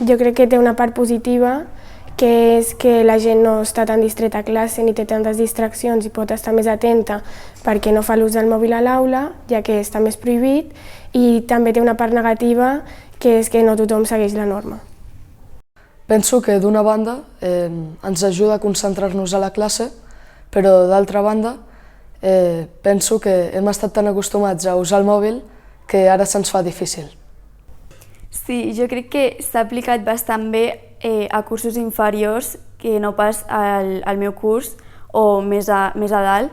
Jo crec que té una part positiva, que és que la gent no està tan distreta a classe ni té tantes distraccions i pot estar més atenta perquè no fa l'ús del mòbil a l'aula, ja que està més prohibit, i també té una part negativa, que és que no tothom segueix la norma. Penso que d'una banda ens ajuda a concentrar-nos a la classe, però d'altra banda penso que hem estat tan acostumats a usar el mòbil que ara se'ns fa difícil. Sí, jo crec que s'ha aplicat bastant bé a cursos inferiors que no pas al meu curs o més a dalt,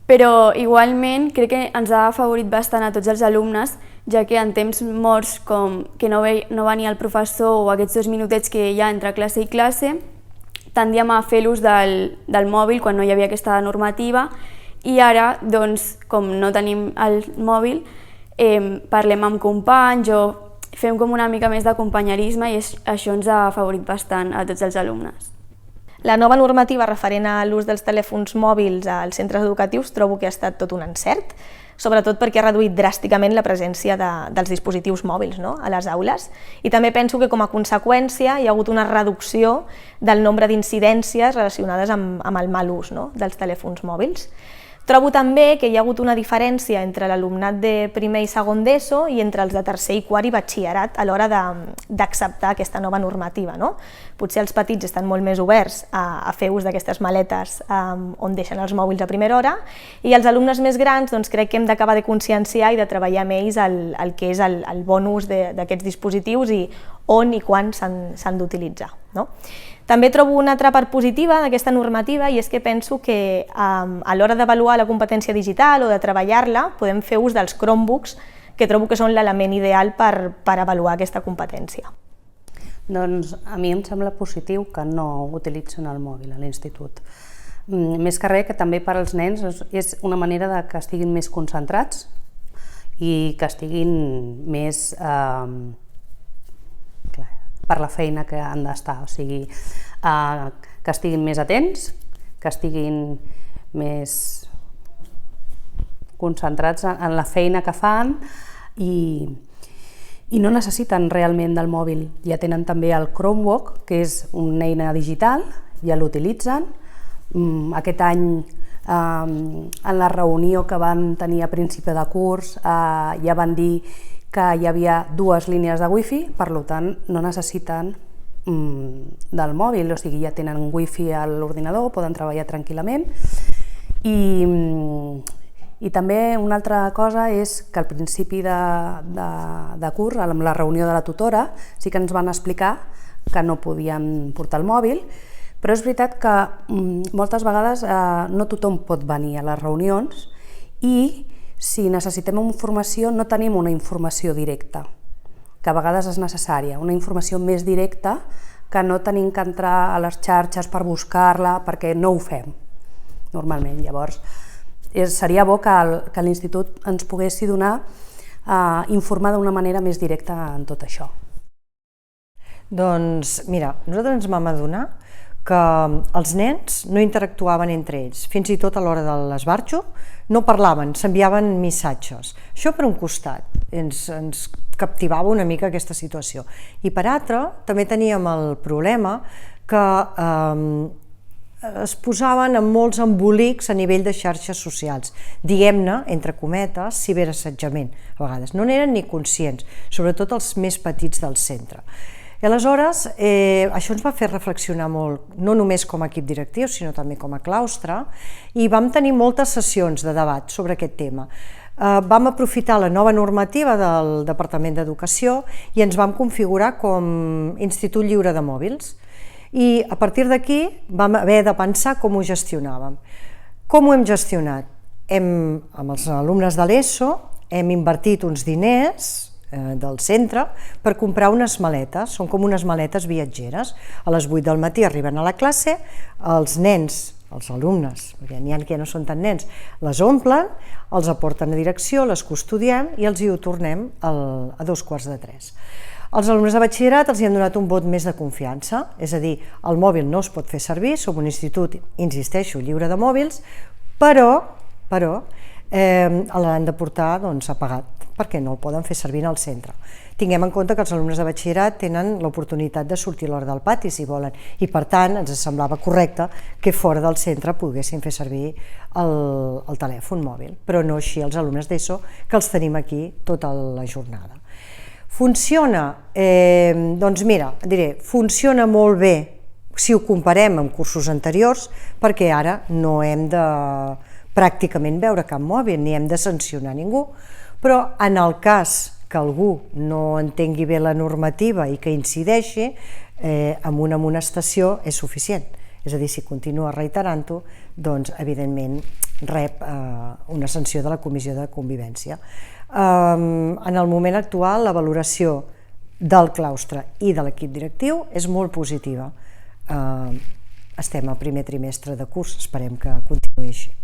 però igualment crec que ens ha afavorit bastant a tots els alumnes, ja que en temps morts com que no venia el professor o aquests 2 minutets que hi ha entre classe i classe, tendíem a fer l'ús del mòbil quan no hi havia aquesta normativa, i ara, doncs, com no tenim el mòbil, parlem amb companys o fem com una mica més de companyerisme i això ens ha afavorit bastant a tots els alumnes. La nova normativa referent a l'ús dels telèfons mòbils als centres educatius trobo que ha estat tot un encert, sobretot perquè ha reduït dràsticament la presència dels dispositius mòbils a les aules, i també penso que com a conseqüència hi ha hagut una reducció del nombre d'incidències relacionades amb el mal ús dels telèfons mòbils. Trobo també que hi ha hagut una diferència entre l'alumnat de primer i segon d'ESO i entre els de tercer i quart i batxillerat a l'hora d'acceptar aquesta nova normativa. Potser els petits estan molt més oberts a fer ús d'aquestes maletes on deixen els mòbils a primera hora, i els alumnes més grans crec que hem d'acabar de conscienciar i de treballar amb ells el que és el bon ús d'aquests dispositius i on i quan s'han d'utilitzar. També trobo una altra part positiva d'aquesta normativa, i és que penso que a l'hora d'avaluar la competència digital o de treballar-la podem fer ús dels Chromebooks, que trobo que són l'element ideal per avaluar aquesta competència. Doncs a mi em sembla positiu que no utilitzen el mòbil a l'institut. Més que res, que també per als nens és una manera que estiguin més concentrats i que estiguin més per la feina que han d'estar, o sigui, que estiguin més atents, que estiguin més concentrats en la feina que fan i no necessiten realment del mòbil. Ja tenen també el Chromebook, que és una eina digital, ja l'utilitzen. Aquest any, en la reunió que van tenir a principi de curs, ja van dir que hi havia 2 línies de wifi, per tant no necessiten del mòbil, o sigui, ja tenen wifi a l'ordinador, poden treballar tranquil·lament. I també una altra cosa és que al principi de curs, amb la reunió de la tutora, sí que ens van explicar que no podien portar el mòbil, però és veritat que moltes vegades no tothom pot venir a les reunions i si necessitem informació no tenim una informació directa, que a vegades és necessària, una informació més directa que no tenim que entrar a les xarxes per buscar-la, perquè no ho fem normalment. Llavors, seria bo que l'Institut ens pogués informar d'una manera més directa en tot això. Doncs mira, nosaltres ens vam adonar que els nens no interactuaven entre ells, fins i tot a l'hora de l'esbarjo no parlaven, s'enviaven missatges. Això per un costat, ens captivava una mica aquesta situació. I per altre, també teníem el problema que es posaven en molts embolics a nivell de xarxes socials, diguem-ne, entre cometes, ciberassetjament. A vegades no n'eren ni conscients, sobretot els més petits del centre. I aleshores, això ens va fer reflexionar molt, no només com a equip directiu, sinó també com a claustre, i vam tenir moltes sessions de debat sobre aquest tema. Vam aprofitar la nova normativa del Departament d'Educació i ens vam configurar com Institut Lliure de Mòbils. I a partir d'aquí vam haver de pensar com ho gestionàvem. Com ho hem gestionat? Amb els alumnes de l'ESO hem invertit uns diners del centre per comprar unes maletes, són com unes maletes viatgeres. A les 8 del matí arriben a la classe, els nens, els alumnes, perquè n'hi ha que no són tan nens, les omplen, els aporten a direcció, les custodiem i els hi ho tornem a 2:45. Als alumnes de batxillerat els hi han donat un vot més de confiança, és a dir, el mòbil no es pot fer servir, som un institut, insisteixo, lliure de mòbils, però l'han de portar apagat, perquè no el poden fer servir al centre. Tinguem en compte que els alumnes de batxillerat tenen l'oportunitat de sortir a l'hora del pati si volen, i per tant ens semblava correcte que fora del centre poguessin fer servir el telèfon mòbil, però no així els alumnes d'ESO, que els tenim aquí tota la jornada. Funciona? Doncs mira, diré, funciona molt bé si ho comparem amb cursos anteriors, perquè ara no hem de pràcticament veure cap mòbil, ni hem de sancionar ningú, però en el cas que algú no entengui bé la normativa i que incideixi, amb una amonestació és suficient. És a dir, si continua reiterant-ho, doncs evidentment rep una sanció de la Comissió de Convivència. En el moment actual, la valoració del claustre i de l'equip directiu és molt positiva. Estem al primer trimestre de curs, esperem que continuï així.